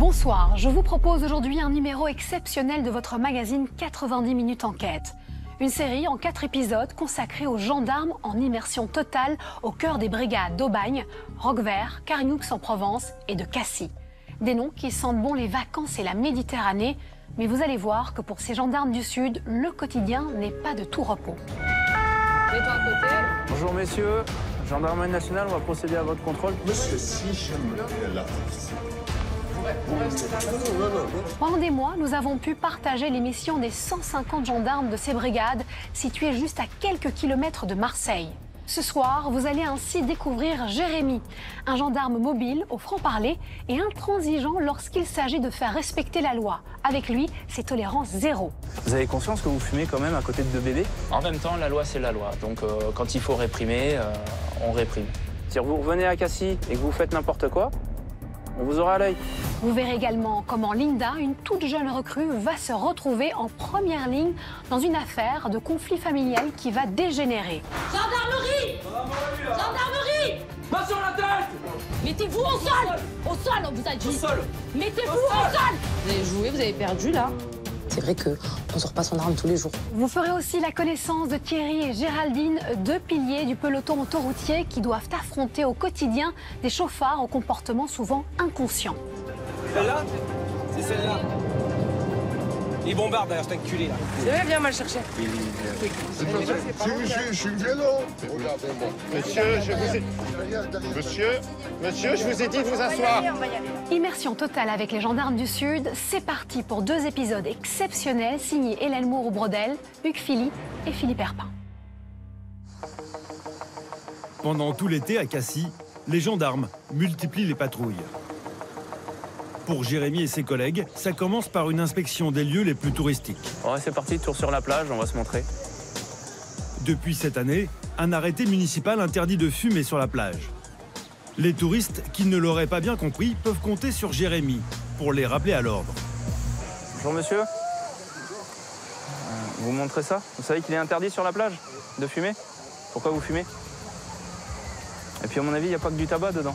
Bonsoir, je vous propose aujourd'hui un numéro exceptionnel de votre magazine 90 minutes enquête. Une série en 4 épisodes consacrée aux gendarmes en immersion totale au cœur des brigades d'Aubagne, Roquevert, Carignoux en Provence et de Cassis. Des noms qui sentent bon les vacances et la Méditerranée, mais vous allez voir que pour ces gendarmes du Sud, le quotidien n'est pas de tout repos. Mets-toi à côté. Bonjour messieurs, gendarmerie nationale, on va procéder à votre contrôle. Monsieur, si j'aime la Pendant des mois, nous avons pu partager les missions des 150 gendarmes de ces brigades situées juste à quelques kilomètres de Marseille. Ce soir, vous allez ainsi découvrir Jérémy, un gendarme mobile au franc-parler et intransigeant lorsqu'il s'agit de faire respecter la loi. Avec lui, c'est tolérance zéro. Vous avez conscience que vous fumez quand même à côté de 2 bébés? En même temps, la loi c'est la loi, donc quand il faut réprimer, on réprime. Si vous revenez à Cassis et que vous faites n'importe quoi, on vous aura à l'œil. Vous verrez également comment Linda, une toute jeune recrue, va se retrouver en première ligne dans une affaire de conflit familial qui va dégénérer. Gendarmerie! Gendarmerie! Pas sur la tête! Mettez-vous au sol! Au sol, on vous a dit! Au sol! Mettez-vous au sol! Vous avez joué, vous avez perdu là. C'est vrai qu'on sort pas son arme tous les jours. Vous ferez aussi la connaissance de Thierry et Géraldine, 2 piliers du peloton autoroutier qui doivent affronter au quotidien des chauffards au comportement souvent inconscient. Celle-là? C'est celle-là. Il bombarde derrière cet enculé là. C'est vrai, viens, mal chercher. Je suis violent. Regardez-moi. Monsieur, je vous ai dit de vous asseoir. Immersion totale avec les gendarmes du Sud, c'est parti pour 2 épisodes exceptionnels signés Hélène Moreau-Brodel, Hugues Philly et Philippe Herpin. Pendant tout l'été à Cassis, les gendarmes multiplient les patrouilles. Pour Jérémy et ses collègues, ça commence par une inspection des lieux les plus touristiques. Ouais, c'est parti, tour sur la plage, on va se montrer. Depuis cette année, un arrêté municipal interdit de fumer sur la plage. Les touristes qui ne l'auraient pas bien compris peuvent compter sur Jérémy pour les rappeler à l'ordre. Bonjour monsieur. Vous montrez ça? Vous savez qu'il est interdit sur la plage de fumer? Pourquoi vous fumez? Et puis à mon avis, il n'y a pas que du tabac dedans.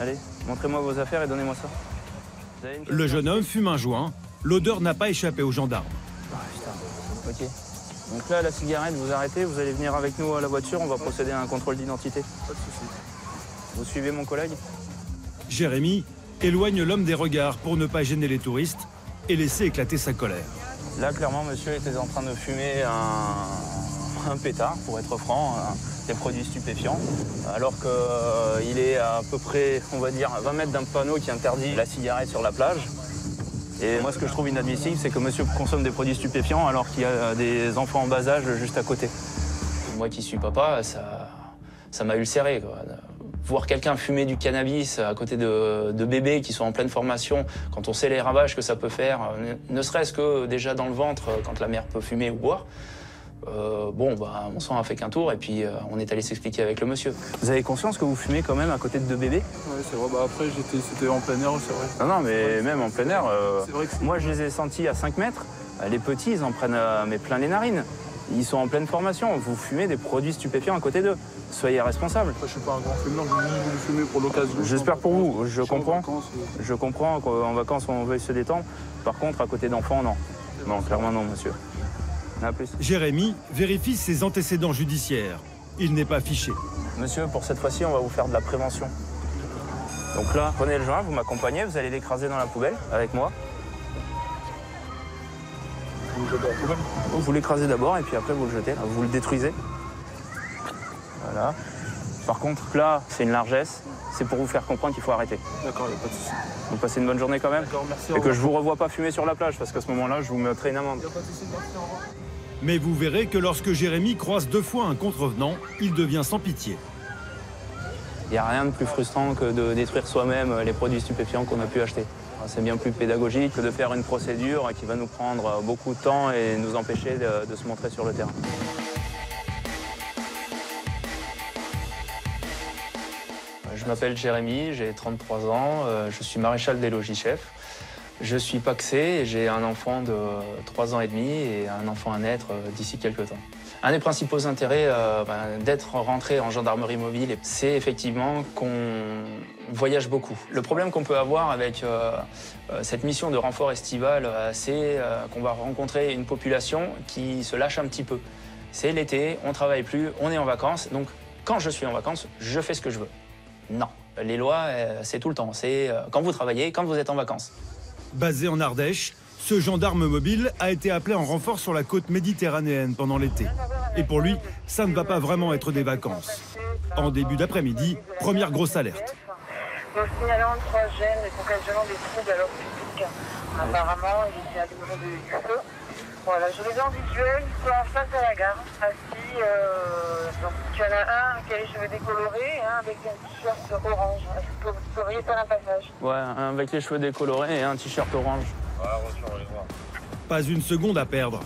Allez, montrez-moi vos affaires et donnez-moi ça. Le jeune homme fume un joint. L'odeur n'a pas échappé aux gendarmes. Ah putain, ok. Donc là, la cigarette, vous arrêtez, vous allez venir avec nous à la voiture, on va procéder à un contrôle d'identité. Pas de souci. Vous suivez mon collègue? Jérémy éloigne l'homme des regards pour ne pas gêner les touristes et laisser éclater sa colère. Là, clairement, monsieur était en train de fumer un pétard, pour être franc, des produits stupéfiants, alors qu'il est à peu près, on va dire, à 20 mètres d'un panneau qui interdit la cigarette sur la plage. Et moi, ce que je trouve inadmissible, c'est que monsieur consomme des produits stupéfiants alors qu'il y a des enfants en bas âge juste à côté. Moi qui suis papa, ça m'a ulcéré, quoi. Voir quelqu'un fumer du cannabis à côté de bébés qui sont en pleine formation, quand on sait les ravages que ça peut faire, ne serait-ce que déjà dans le ventre, quand la mère peut fumer ou boire, mon sang a fait qu'un tour et puis on est allé s'expliquer avec le monsieur. Vous avez conscience que vous fumez quand même à côté de 2 bébés? Oui, c'est vrai. Bah après, c'était en plein air, c'est vrai. Non, mais même en plein air, vrai que moi je les ai sentis à 5 mètres. Les petits, ils en prennent mais plein les narines. Ils sont en pleine formation. Vous fumez des produits stupéfiants à côté d'eux. Soyez responsables. Après, je suis pas un grand fumeur, je voulais fumer pour l'occasion. J'espère pour vous, je comprends. Vacances, Je comprends qu'en vacances on veuille se détendre. Par contre, à côté d'enfants, non. Non, clairement non, monsieur. À plus. Jérémy vérifie ses antécédents judiciaires. Il n'est pas fiché. Monsieur, pour cette fois-ci, on va vous faire de la prévention. Donc là, prenez le joint, vous m'accompagnez, vous allez l'écraser dans la poubelle avec moi. Vous l'écrasez d'abord et puis après vous le jetez, là, vous le détruisez. Voilà. Par contre, là, c'est une largesse. C'est pour vous faire comprendre qu'il faut arrêter. D'accord, il n'y a pas de souci. Vous passez une bonne journée quand même. D'accord, merci. Et que je vous revois pas fumer sur la plage parce qu'à ce moment-là, je vous mettrai une amende. Il n'y a pas de souci, merci, au revoir. Mais vous verrez que lorsque Jérémy croise 2 fois un contrevenant, il devient sans pitié. Il n'y a rien de plus frustrant que de détruire soi-même les produits stupéfiants qu'on a pu acheter. C'est bien plus pédagogique que de faire une procédure qui va nous prendre beaucoup de temps et nous empêcher de se montrer sur le terrain. Je m'appelle Jérémy, j'ai 33 ans, je suis maréchal des logis-chefs. Je suis pacsé et j'ai un enfant de 3 ans et demi et un enfant à naître d'ici quelques temps. Un des principaux intérêts d'être rentré en gendarmerie mobile, c'est effectivement qu'on voyage beaucoup. Le problème qu'on peut avoir avec cette mission de renfort estival, c'est qu'on va rencontrer une population qui se lâche un petit peu. C'est l'été, on ne travaille plus, on est en vacances, donc quand je suis en vacances, je fais ce que je veux. Non, les lois, c'est tout le temps, c'est quand vous travaillez, quand vous êtes en vacances. Basé en Ardèche, ce gendarme mobile a été appelé en renfort sur la côte méditerranéenne pendant l'été. Et pour lui, ça ne va pas vraiment être des vacances. En début d'après-midi, première grosse alerte. Nous signalons 3 jeunes occasionnant des troubles à l'ordre public. Apparemment, il était à l'heure du feu. Voilà, je les ai en visuel, ils sont en face de la gare, assis. Donc, il y en a un qui a les cheveux décolorés et un avec un t-shirt orange. Est-ce que vous pourriez faire un passage? Ouais, un avec les cheveux décolorés et un t-shirt orange. Pas une seconde à perdre.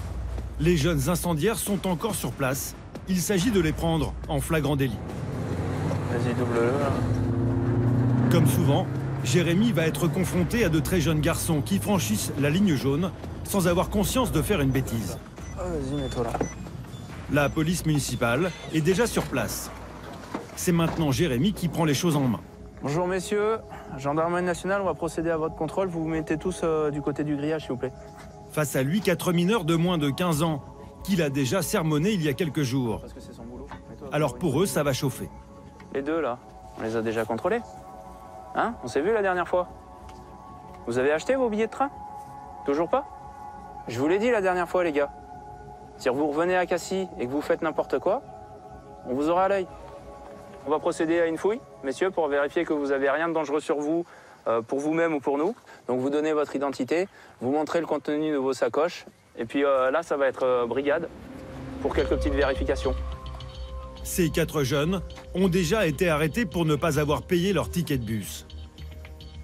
Les jeunes incendiaires sont encore sur place. Il s'agit de les prendre en flagrant délit. Vas-y, double-le. Comme souvent, Jérémy va être confronté à de très jeunes garçons qui franchissent la ligne jaune sans avoir conscience de faire une bêtise. Oh, vas-y, mets-toi là. La police municipale est déjà sur place. C'est maintenant Jérémy qui prend les choses en main. Bonjour messieurs, gendarmerie nationale, on va procéder à votre contrôle. Vous vous mettez tous du côté du grillage, s'il vous plaît. Face à lui, 4 mineurs de moins de 15 ans, qu'il a déjà sermonné il y a quelques jours. Parce que c'est son boulot. Alors pour eux, ça va chauffer. Les deux là, on les a déjà contrôlés. Hein? On s'est vu la dernière fois. Vous avez acheté vos billets de train? Toujours pas? Je vous l'ai dit la dernière fois, les gars. Si vous revenez à Cassis et que vous faites n'importe quoi, on vous aura à l'œil. On va procéder à une fouille, messieurs, pour vérifier que vous n'avez rien de dangereux sur vous, pour vous-même ou pour nous. Donc vous donnez votre identité, vous montrez le contenu de vos sacoches, et puis là, ça va être brigade pour quelques petites vérifications. Ces 4 jeunes ont déjà été arrêtés pour ne pas avoir payé leur ticket de bus.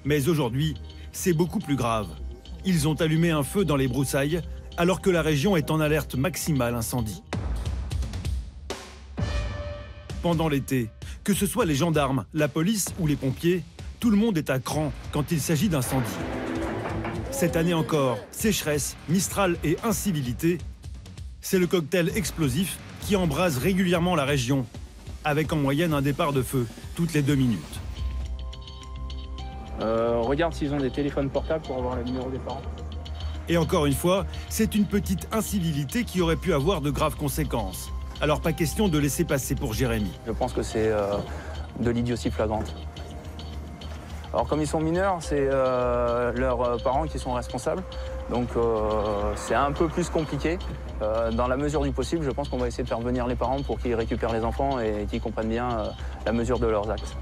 Mais aujourd'hui, c'est beaucoup plus grave. Ils ont allumé un feu dans les broussailles, alors que la région est en alerte maximale incendie. Pendant l'été, que ce soit les gendarmes, la police ou les pompiers, tout le monde est à cran quand il s'agit d'incendie. Cette année encore, sécheresse, mistral et incivilité, c'est le cocktail explosif qui embrase régulièrement la région, avec en moyenne un départ de feu toutes les 2 minutes. Regarde s'ils ont des téléphones portables pour avoir le numéro des parents. Et encore une fois, c'est une petite incivilité qui aurait pu avoir de graves conséquences. Alors pas question de laisser passer pour Jérémy. Je pense que c'est de l'idiotie flagrante. Alors comme ils sont mineurs, c'est leurs parents qui sont responsables. Donc c'est un peu plus compliqué. Dans la mesure du possible, je pense qu'on va essayer de faire venir les parents pour qu'ils récupèrent les enfants et qu'ils comprennent bien la mesure de leurs actes.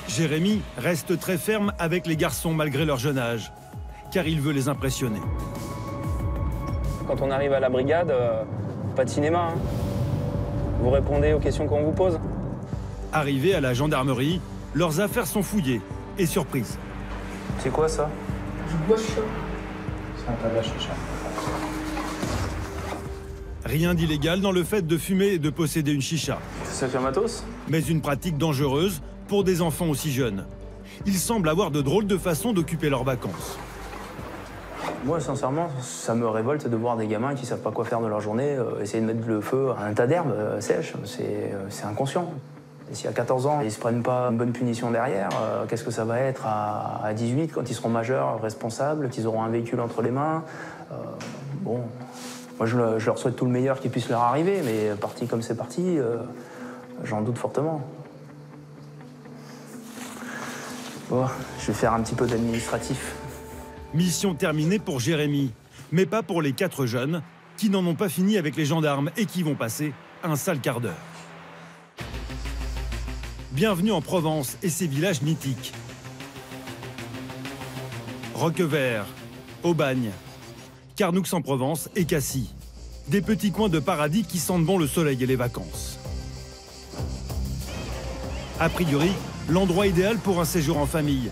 Jérémy reste très ferme avec les garçons malgré leur jeune âge, car il veut les impressionner. Quand on arrive à la brigade, pas de cinéma. Hein. Vous répondez aux questions qu'on vous pose. Arrivés à la gendarmerie, leurs affaires sont fouillées et surprises. C'est quoi ça? Du bois chicha. C'est un tabac chicha. Rien d'illégal dans le fait de fumer et de posséder une chicha. C'est ça qu'un matos? Mais une pratique dangereuse pour des enfants aussi jeunes. Ils semblent avoir de drôles de façons d'occuper leurs vacances. Moi, sincèrement, ça me révolte de voir des gamins qui savent pas quoi faire de leur journée, essayer de mettre le feu à un tas d'herbes sèches. C'est inconscient. Et si à 14 ans, ils se prennent pas une bonne punition derrière, qu'est-ce que ça va être à 18 quand ils seront majeurs, responsables, qu'ils auront un véhicule entre les mains? Bon, moi je leur souhaite tout le meilleur qui puisse leur arriver, mais parti comme c'est parti, j'en doute fortement. Bon, je vais faire un petit peu d'administratif. Mission terminée pour Jérémy, mais pas pour les 4 jeunes qui n'en ont pas fini avec les gendarmes et qui vont passer un sale quart d'heure. Bienvenue en Provence et ses villages mythiques. Roquevert, Aubagne, Carnoux-en-Provence et Cassis. Des petits coins de paradis qui sentent bon le soleil et les vacances. A priori, l'endroit idéal pour un séjour en famille.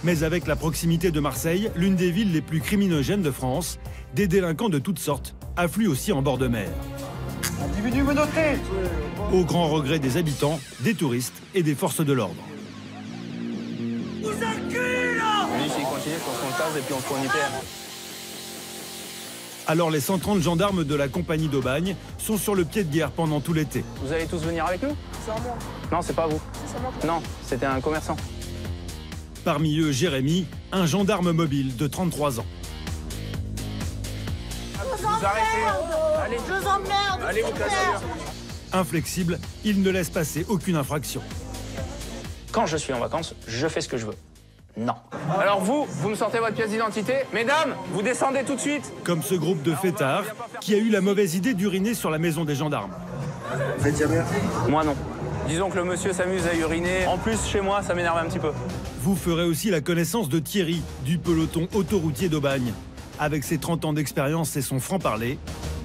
Mais avec la proximité de Marseille, l'une des villes les plus criminogènes de France, des délinquants de toutes sortes affluent aussi en bord de mer. Individu menotté. Au grand regret des habitants, des touristes et des forces de l'ordre. Lui, s'il continue, je pense qu'on le case et puis on se prend une IPR. Alors les 130 gendarmes de la compagnie d'Aubagne sont sur le pied de guerre pendant tout l'été. Vous allez tous venir avec nous? C'est à moi. Non, c'est pas vous. C'est à moi. Non, c'était un commerçant. Parmi eux, Jérémy, un gendarme mobile de 33 ans. Vous arrêtez. Allez, Je vous emmerde. allez vous casser. Inflexible, il ne laisse passer aucune infraction. Quand je suis en vacances, je fais ce que je veux. Non. Alors vous me sortez votre pièce d'identité. Mesdames, vous descendez tout de suite. Comme ce groupe de fêtards qui a eu la mauvaise idée d'uriner sur la maison des gendarmes. Faites jamais. Moi non. Disons que le monsieur s'amuse à uriner. En plus, chez moi, ça m'énerve un petit peu. Vous ferez aussi la connaissance de Thierry, du peloton autoroutier d'Aubagne. Avec ses 30 ans d'expérience et son franc-parler,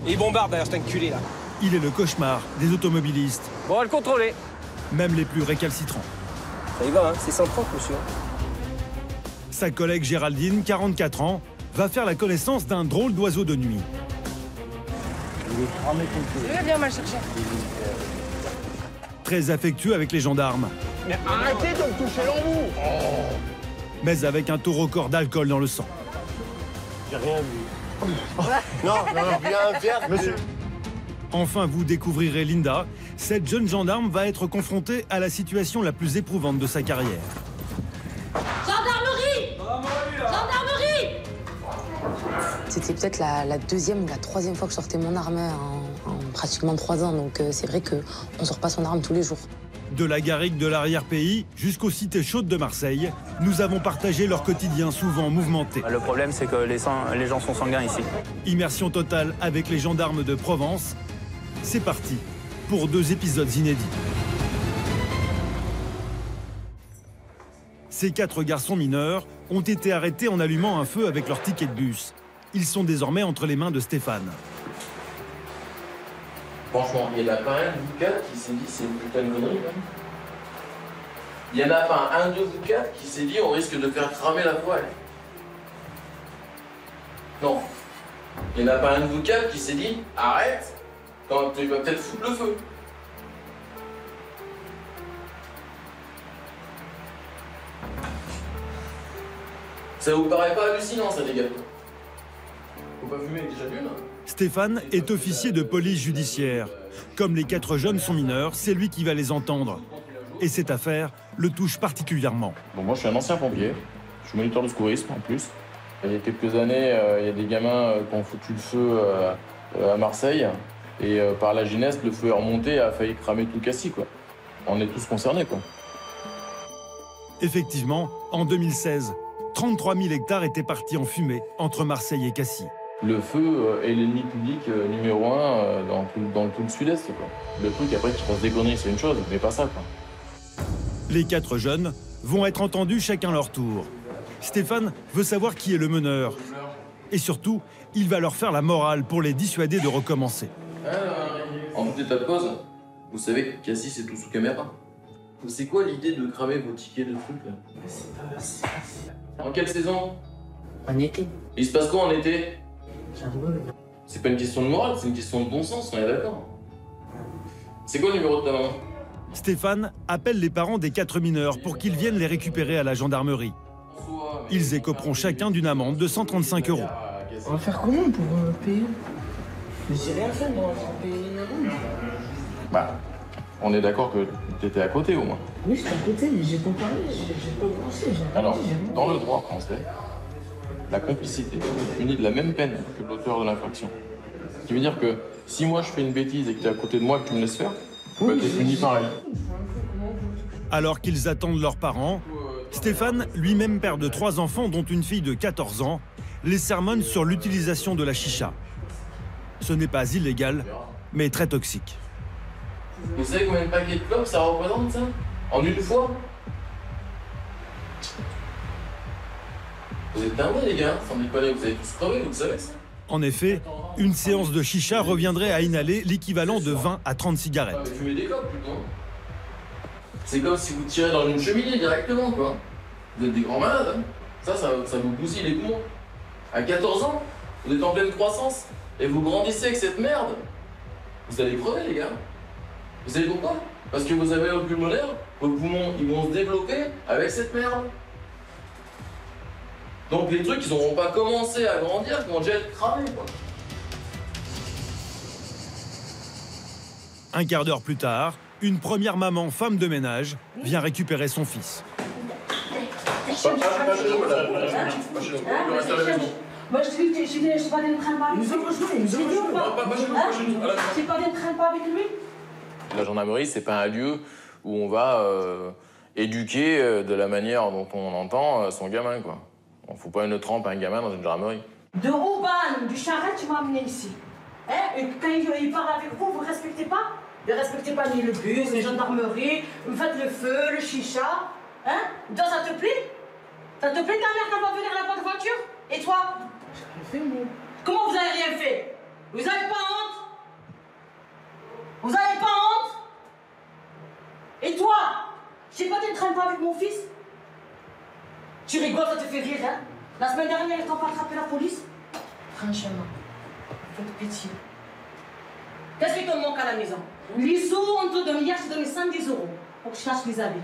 Et il bombarde derrière cet enculé là. il est le cauchemar des automobilistes, Bon, on va le contrôler. même les plus récalcitrants. Ça y va, hein. C'est 130, monsieur. Sa collègue Géraldine, 44 ans, va faire la connaissance d'un drôle d'oiseau de nuit. Je vais bien mal chercher. Très affectueux avec les gendarmes, Mais arrêtez de me toucher l'embout. mais avec un taux record d'alcool dans le sang. J'ai rien vu. Non, rien faire, monsieur. Enfin, vous découvrirez Linda. Cette jeune gendarme va être confrontée à la situation la plus éprouvante de sa carrière. Gendarmerie. Gendarmerie. C'était peut-être la deuxième ou la troisième fois que je sortais mon arme en pratiquement 3 ans. Donc c'est vrai qu'on sort pas son arme tous les jours. De la garrigue de l'arrière-pays jusqu'aux cités chaudes de Marseille, nous avons partagé leur quotidien souvent mouvementé. Le problème, c'est que les gens sont sanguins ici. Immersion totale avec les gendarmes de Provence. C'est parti pour 2 épisodes inédits. Ces 4 garçons mineurs ont été arrêtés en allumant un feu avec leur ticket de bus. Ils sont désormais entre les mains de Stéphane. Franchement, il n'y en a pas un de vous 4 qui s'est dit c'est une putain de connerie, même. Il n'y en a pas un de vous 4 qui s'est dit on risque de faire cramer la voile. Non. Il n'y en a pas un de vous 4 qui s'est dit arrête, quand tu vas peut-être foutre le feu. Ça vous paraît pas hallucinant, ça, les gars? Faut pas fumer déjà d'une. Stéphane est officier de police judiciaire. Comme les 4 jeunes sont mineurs, c'est lui qui va les entendre. Et cette affaire le touche particulièrement. Bon, moi, je suis un ancien pompier. Je suis moniteur de secourisme, en plus. Il y a quelques années, il y a des gamins qui ont foutu le feu à Marseille. Et par la gineste, le feu est remonté et a failli cramer tout Cassis, quoi. On est tous concernés, quoi. Effectivement, en 2016, 33 000 hectares étaient partis en fumée entre Marseille et Cassis. Le feu est l'ennemi public numéro 1 dans tout le sud-est, quoi. Le truc, après, qu'ils fassent des conneries, c'est une chose, mais pas ça, quoi. Les 4 jeunes vont être entendus chacun leur tour. Stéphane veut savoir qui est le meneur. Et surtout, il va leur faire la morale pour les dissuader de recommencer. En tout état de cause, vous savez que Cassis est tout sous caméra. C'est quoi l'idée de cramer vos tickets de trucs, là? En quelle saison? En été. Il se passe quoi en été? C'est pas une question de morale, c'est une question de bon sens, on est d'accord. C'est quoi le numéro de ta maman? Stéphane appelle les parents des 4 mineurs pour qu'ils viennent les récupérer à la gendarmerie. Ils écoperont chacun d'une amende de 135 €. On va faire comment pour payer? Mais j'ai rien fait, moi, pour payer une amende. Bah, on est d'accord que t'étais à côté au moins. Oui, j'étais à côté, mais j'ai pas parlé, j'ai pas pensé. Alors, dans le droit français, la complicité est punie de la même peine que l'auteur de l'infraction. Ce qui veut dire que si moi je fais une bêtise et que t'es à côté de moi et que tu me laisses faire, bah, t'es puni pareil. Alors qu'ils attendent leurs parents, Stéphane, lui-même père de 3 enfants dont une fille de 14 ans, les sermonne sur l'utilisation de la chicha. Ce n'est pas illégal, mais très toxique. Vous savez combien de paquets de clopes ça représente, ça? En une fois? Vous êtes dingues, les gars, sans déconner, vous avez tous crevé, vous le savez, ça? En effet, une séance de chicha reviendrait à inhaler l'équivalent de 20 à 30 cigarettes. Ah, mais fumez des clopes, plutôt. C'est comme si vous tirez dans une cheminée directement, quoi. Vous êtes des grands malades, hein. Ça vous bousille les poumons. À 14 ans, vous êtes en pleine croissance, et vous grandissez avec cette merde. Vous allez crever, les gars. Vous savez pourquoi? Parce que vous avez le pulmonaire, vos poumons, ils vont se développer avec cette merde. Donc les trucs, ils n'auront pas commencé à grandir, ils vont déjà être cramés, quoi. Un quart d'heure plus tard, une première maman, femme de ménage, vient récupérer son fils. Moi, je suis pas des trains pas avec lui. C'est pas des trains pas avec lui. La gendarmerie, c'est pas un lieu où on va éduquer de la manière dont on entend son gamin, quoi. On fout pas une trempe à un gamin dans une gendarmerie. De Rouban, du Charret, tu m'as amené ici. Hein? Et quand il parle avec vous, vous ne respectez pas? Vous ne respectez pas ni le bus, les gendarmeries, vous faites le feu, le chicha. Hein? Toi, ça te plaît? Ça te plaît ta mère quand va venir à la porte de voiture? Et toi? J'ai rien fait, moi. Comment vous avez rien fait? Vous avez pas honte? Vous avez pas honte? Et toi? Je sais pas, tu ne traînes pas avec mon fils? Tu rigoles, ça te fait rire, hein? La semaine dernière, ils t'ont pas attrapé la police? Franchement, faites pitié. Qu'est-ce qui te manque à la maison? Les sous, on te donne hier, je t'ai donné 110 € pour que je cherche les habits.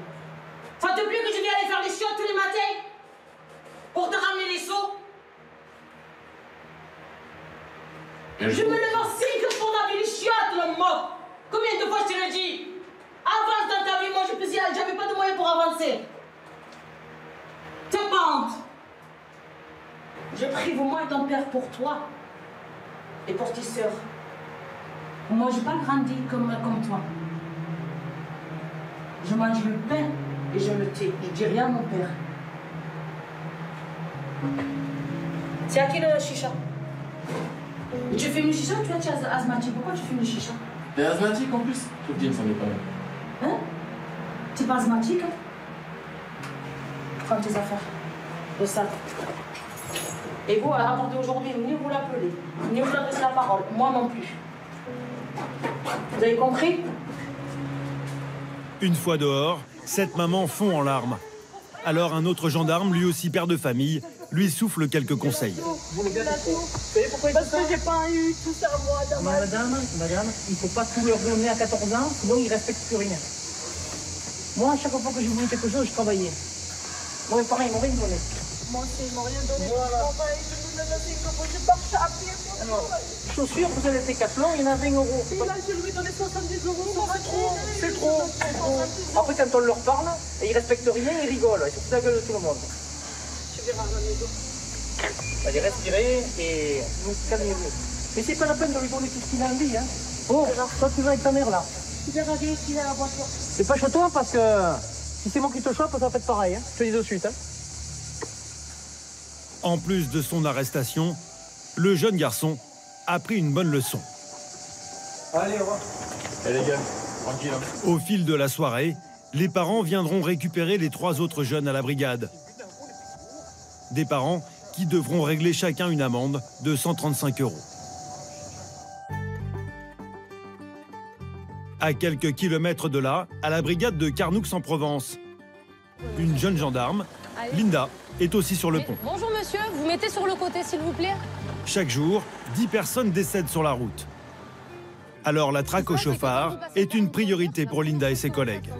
Ça te plaît que je viens aller faire les chiottes tous les matins? Pour te ramener les sous? Je me lève en 5 pour laver les chiottes, le moque. Combien de fois je te l'ai dit? Avance dans ta vie, moi j'avais pas de moyens pour avancer. T'es pas honte. Je prive moi et ton père pour toi et pour tes sœurs. Moi, j'ai pas grandi comme toi. Je mange le pain et je me tais. Je dis rien à mon père. C'est à qui le chicha? Et tu fumes le chicha ou tu es asthmatique? Pourquoi tu fumes le chicha? T'es asthmatique en plus? Je te dis, ça n'est pas mal. Hein? T'es pas asthmatique? Prends tes affaires. De ça. Et vous, à partir d'aujourd'hui, ni vous l'appelez, ni vous adressez la parole. Moi non plus. Vous avez compris? Une fois dehors, cette maman fond en larmes. Alors un autre gendarme, lui aussi père de famille, lui souffle quelques conseils. Parce que j'ai pas eu tout ça moi, madame, il ne faut pas tout leur donner à 14 ans, sinon ils ne respectent plus rien. Moi, à chaque fois que je voulais quelque chose, je travaillais. Moi, pareil, ils m'ont rien donné. Moi aussi, ils m'ont rien donné. Voilà. Je marche à pied. Alors, chaussures, vous avez fait 4 longs, il y en a 20 €. Et là, je lui ai donné 70 €. C'est trop. Après, quand on leur parle, et ils respectent rien, ils rigolent. Ils se foutent la gueule de tout le monde. Tu verras à la maison. Allez, respirez et calmez-vous. Mais c'est pas la peine de lui donner tout ce qu'il a envie. Hein. Oh, toi, tu vas avec ta mère là. Tu verras bien qu'il a la voiture. C'est pas chez toi parce que si c'est moi qui te chope, ça va être pareil. Hein. Je te dis de suite. Hein. En plus de son arrestation, le jeune garçon a pris une bonne leçon. Allez, au revoir. Allez les gars, tranquille. Hein. Au fil de la soirée, les parents viendront récupérer les 3 autres jeunes à la brigade. Des parents qui devront régler chacun une amende de 135 €. À quelques kilomètres de là, à la brigade de Carnoux-en-Provence, une jeune gendarme, Linda, est aussi sur le pont. Bonjour monsieur, vous mettez sur le côté s'il vous plaît. Chaque jour, 10 personnes décèdent sur la route. Alors la traque au chauffard est une priorité pour Linda et ses collègues.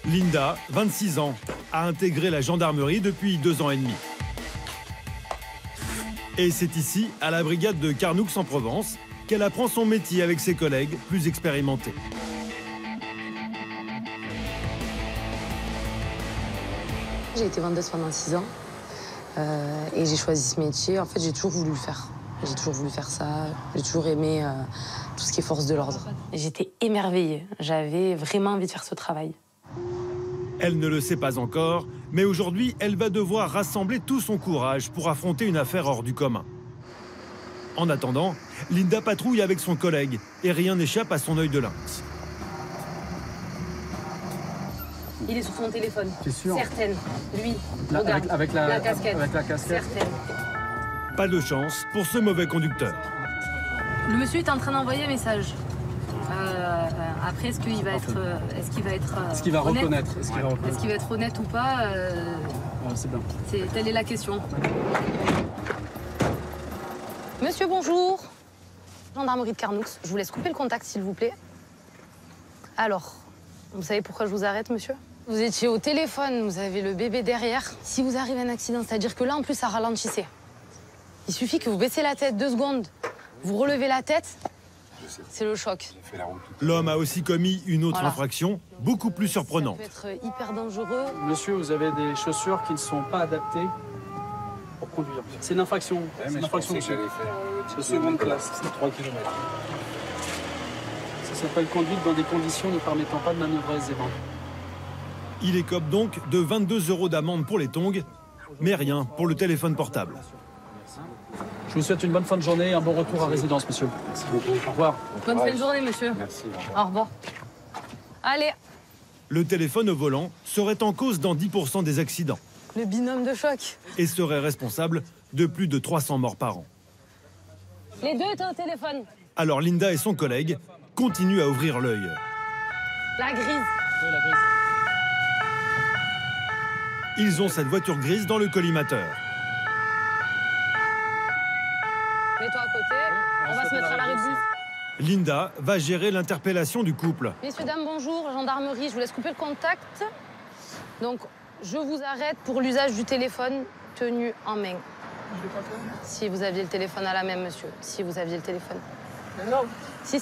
Linda, 26 ans, a intégré la gendarmerie depuis 2 ans et demi. Et c'est ici, à la brigade de Carnoux-en-Provence, qu'elle apprend son métier avec ses collègues plus expérimentés. J'ai été vendeuse pendant 6 ans et j'ai choisi ce métier. En fait, j'ai toujours voulu le faire. J'ai toujours voulu faire ça. J'ai toujours aimé tout ce qui est force de l'ordre. J'étais émerveillée. J'avais vraiment envie de faire ce travail. Elle ne le sait pas encore, mais aujourd'hui, elle va devoir rassembler tout son courage pour affronter une affaire hors du commun. En attendant, Linda patrouille avec son collègue et rien n'échappe à son œil de lynx. Il est sur son téléphone. T'es sûr? Certaine. Lui, regarde, avec la casquette. Avec la casquette. Certaine. Pas de chance pour ce mauvais conducteur. Le monsieur est en train d'envoyer un message. Après, est-ce qu'il va être, Est-ce qu'il va honnête? reconnaître? Est-ce qu'il va être honnête ou pas? C'est bien. Telle est la question. Monsieur, bonjour. Gendarmerie de Carnoux, je vous laisse couper le contact, s'il vous plaît. Alors, vous savez pourquoi je vous arrête, monsieur? Vous étiez au téléphone, vous avez le bébé derrière. Si vous arrive un accident, c'est-à-dire que là, en plus, ça ralentissait. Il suffit que vous baissez la tête 2 secondes, vous relevez la tête, C'est le choc. L'homme a aussi commis une autre Voilà. infraction, beaucoup plus surprenante. Ça peut être hyper dangereux. Monsieur, vous avez des chaussures qui ne sont pas adaptées pour conduire. C'est une infraction. C'est une infraction, monsieur. De seconde classe, c'est 3 km. Ça s'appelle conduite dans des conditions ne permettant pas de manœuvrer aisément. Il écope donc de 22 € d'amende pour les tongs, mais rien pour le téléphone portable. Je vous souhaite une bonne fin de journée et un bon retour à résidence, monsieur. Merci beaucoup. Au revoir. Bonne fin de journée, monsieur. Merci. Au revoir. Allez, Le téléphone au volant serait en cause dans 10% des accidents le binôme de choc. et serait responsable de plus de 300 morts par an. Les deux étaient au téléphone. Alors Linda et son collègue continuent à ouvrir l'œil. La grise. Oui, la grise. Ils ont cette voiture grise dans le collimateur. Mets-toi à côté. On va se mettre à l'arrêt de bus. Linda va gérer l'interpellation du couple. Messieurs, dames, bonjour. Gendarmerie, je vous laisse couper le contact. Donc, je vous arrête pour l'usage du téléphone tenu en main. Si vous aviez le téléphone à la main, monsieur. Si vous aviez le téléphone. Mais non, Si,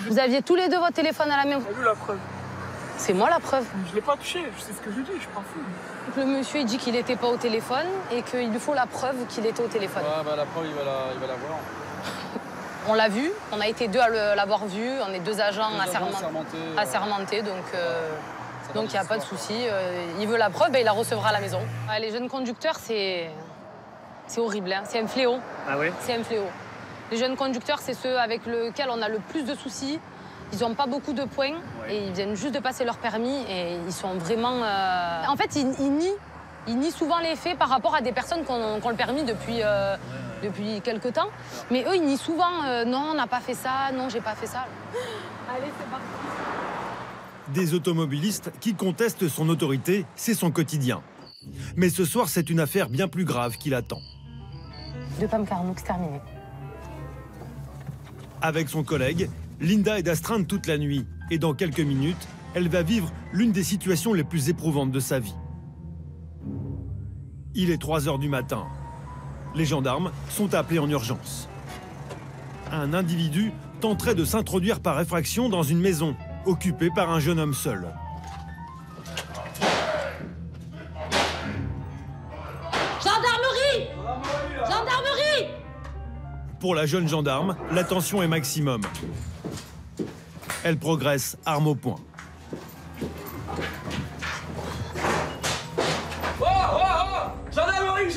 vous aviez tous les deux votre téléphone à la main. j'ai vu la preuve. C'est moi la preuve. Je l'ai pas touché, je sais ce que je dis, je m'en fous. Donc, le monsieur, il dit qu'il n'était pas au téléphone et qu'il lui faut la preuve qu'il était au téléphone. Ouais, bah, la preuve, il va la voir. On l'a vu, on a été deux à l'avoir vu, on est deux agents assermentés, donc il n'y a pas de souci. Il veut la preuve, il la recevra à la maison. Ah, les jeunes conducteurs, c'est horrible, hein. C'est un fléau. Ah oui? C'est un fléau. Les jeunes conducteurs, c'est ceux avec lesquels on a le plus de soucis. Ils n'ont pas beaucoup de points et ils viennent juste de passer leur permis et ils sont vraiment... En fait, ils nient souvent les faits par rapport à des personnes qui ont le permis depuis quelques temps. Mais eux, ils nient souvent non, on n'a pas fait ça, non, j'ai pas fait ça. Allez, c'est parti. Des automobilistes qui contestent son autorité, c'est son quotidien. Mais ce soir, c'est une affaire bien plus grave qui l'attend. De Pam Carnoux, terminé. Avec son collègue, Linda est d'astreinte toute la nuit. Et dans quelques minutes, elle va vivre l'une des situations les plus éprouvantes de sa vie. Il est 3 h du matin. Les gendarmes sont appelés en urgence. Un individu tenterait de s'introduire par effraction dans une maison, occupée par un jeune homme seul. Gendarmerie! Gendarmerie! Pour la jeune gendarme, la tension est maximum. Elle progresse, arme au poing. Oh! Gendarmerie,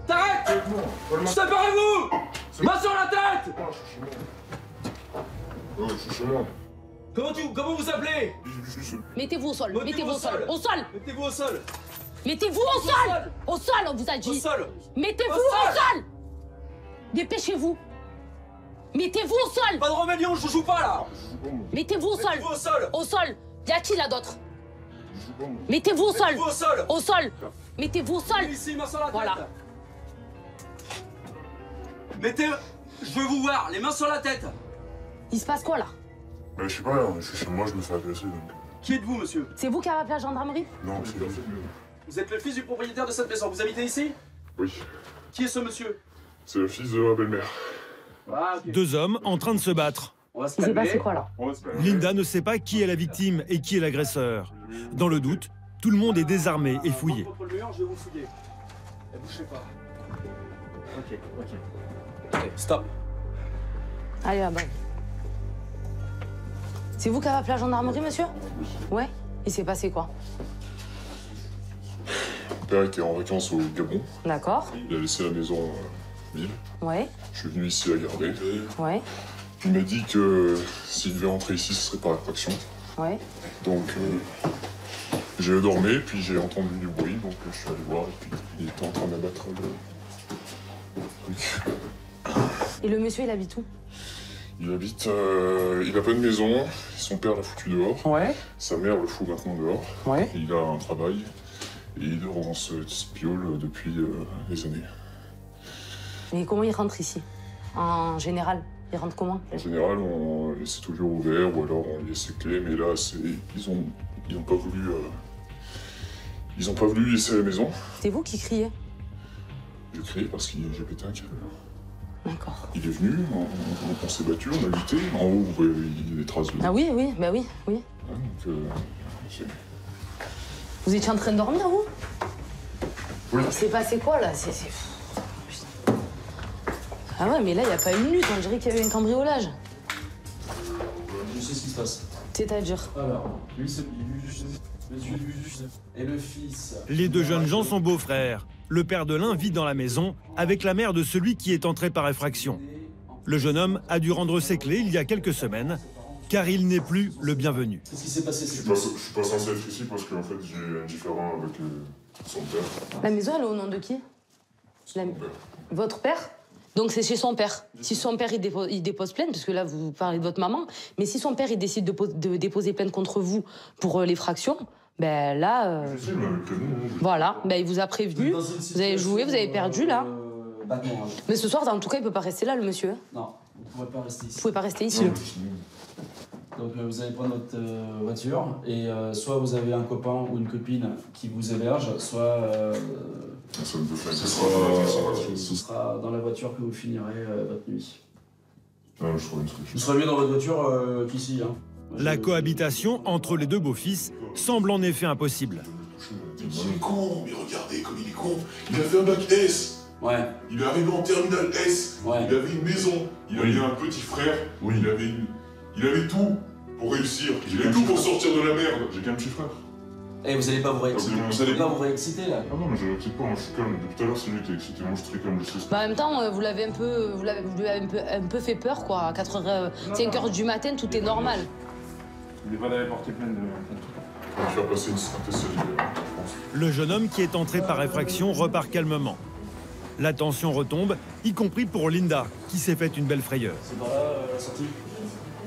t'arrêtes! Séparez-vous! Main sur la tête! Comment vous appelez? Mettez-vous au sol, mettez-vous au sol, au sol! Mettez-vous au sol! Mettez-vous au sol! Au sol, on vous a dit! Au sol! Mettez-vous Au au sol! sol! Dépêchez-vous! Mettez-vous au sol! Pas de rébellion, je joue pas là! Mettez-vous au sol! Mettez-vous au sol! Au sol! Y'a qui là d'autre? Mettez-vous au sol! Mettez-vous au sol! Au sol! Mettez-vous au sol! Ici, main sur la tête! Voilà. Je veux vous voir, les mains sur la tête! Il se passe quoi là? Bah, je sais pas, je suis chez moi, je me fais agresser donc. Qui êtes-vous, monsieur? C'est vous qui avez appelé la gendarmerie? Non, c'est lui. Vous êtes le fils du propriétaire de cette maison, vous habitez ici? Oui, Qui est ce monsieur? c'est le fils de ma belle-mère. Ah, ok. Deux hommes en train de se battre. On va se Il s'est calmer. passé quoi là? Linda ne sait pas qui est la victime et qui est l'agresseur. Dans le doute, tout le monde est désarmé et fouillé. Contre le mur, je vais vous fouiller. Ne bougez pas. Ok, stop. Allez là-bas. C'est vous qui avez appelé la gendarmerie, monsieur? Ouais? Il s'est passé quoi? Mon père était en vacances au Gabon. D'accord. Il a laissé la maison vide. Ouais. Je suis venu ici la garder. Ouais. Il m'a dit que s'il devait rentrer ici, ce serait par effraction. Ouais. Donc, j'ai dormi, puis j'ai entendu du bruit, donc je suis allé voir, et puis il était en train d'abattre le truc. Et le monsieur, il habite où? Il habite, il a pas de maison, son père l'a foutu dehors. Ouais. Sa mère le fout maintenant dehors. Ouais. Il a un travail, et il dort dans ce piole depuis des années. Mais comment il rentre ici? En général, il rentre comment? En général, on laisse toujours ouvert, ou alors on laisse les clés, mais là, ils ont pas voulu... ils ont pas voulu laisser la maison. C'est vous qui criez? J'ai crié parce que j'ai pété un câble. D'accord. Il est venu, on s'est battu, on a lutté. En haut, vous voyez, il y a des traces de... Ah oui, oui, bah oui, oui. Ouais, donc, Vous étiez en train de dormir, vous? Oui. Il s'est passé quoi, là? Ah ouais, mais là, il n'y a pas une lutte, on dirait qu'il y avait un cambriolage. Je sais ce qui se passe. C'est-à-dire? Alors, lui, c'est et le fils. Les deux jeunes gens sont beaux-frères. Le père de l'un vit dans la maison avec la mère de celui qui est entré par effraction. Le jeune homme a dû rendre ses clés il y a quelques semaines, car il n'est plus le bienvenu. Qu'est-ce qui s'est passé? Je suis pas censé être ici parce qu'en fait, j'ai un différend avec son père. La maison, elle est au nom de qui? Votre père? Donc c'est chez son père. Si son père il dépose plainte, parce que là vous parlez de votre maman, mais si son père il décide de déposer plainte contre vous pour l'effraction, ben là, voilà, ben il vous a prévenu, vous avez joué, vous avez perdu là. Mais ce soir, en tout cas, il peut pas rester là, le monsieur. Non, vous ne pouvez pas rester ici. Vous pouvez pas rester ici. Donc vous allez prendre votre voiture et soit vous avez un copain ou une copine qui vous héberge, soit ce sera dans la voiture que vous finirez votre nuit. Vous serez mieux dans votre voiture qu'ici. Hein. La cohabitation entre les deux beaux-fils semble en effet impossible. Il est con, mais regardez comme il est con. Il a fait un bac S. Ouais. Il est arrivé en terminale S. Ouais. Il avait une maison. Il avait un petit frère. Oui. Il avait tout pour réussir. Il avait tout pour sortir de la merde. J'ai qu'un petit frère. Et vous allez pas vous réexciter. Vous allez pas vous réexciter là. Ah non, mais je m'excite pas, je suis calme. Depuis tout à l'heure, c'est lui qui est excité. Moi, je suis très calme, je sais. Bah, en même temps, vous lui avez un peu fait peur, quoi. À 5h du matin, tout est normal. Il n'est pas d'aller porter plainte de tout. On va faire passer une synthèse solide, je pense. Le jeune homme qui est entré par effraction repart calmement. La tension retombe, y compris pour Linda, qui s'est faite une belle frayeur. C'est par là la sortie?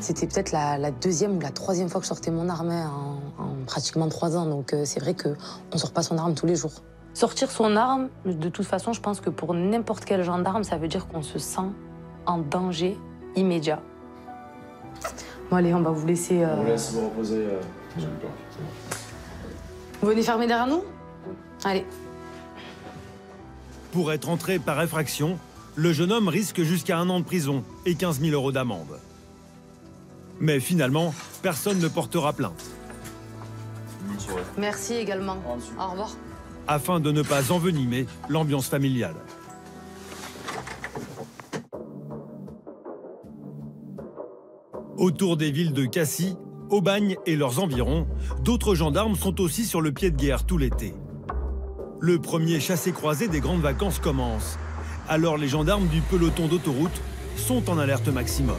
C'était peut-être la deuxième ou la troisième fois que je sortais mon arme en pratiquement 3 ans. Donc c'est vrai qu'on ne sort pas son arme tous les jours. Sortir son arme, de toute façon, je pense que pour n'importe quel gendarme, ça veut dire qu'on se sent en danger immédiat. Bon allez, on va vous laisser... On vous laisse vous reposer. Vous venez fermer derrière nous? Allez. Pour être entré par effraction, le jeune homme risque jusqu'à 1 an de prison et 15 000 € d'amende. Mais finalement, personne ne portera plainte. Merci également. Au revoir. Afin de ne pas envenimer l'ambiance familiale. Autour des villes de Cassis, Aubagne et leurs environs, d'autres gendarmes sont aussi sur le pied de guerre tout l'été. Le premier chassé-croisé des grandes vacances commence. Alors les gendarmes du peloton d'autoroute sont en alerte maximum.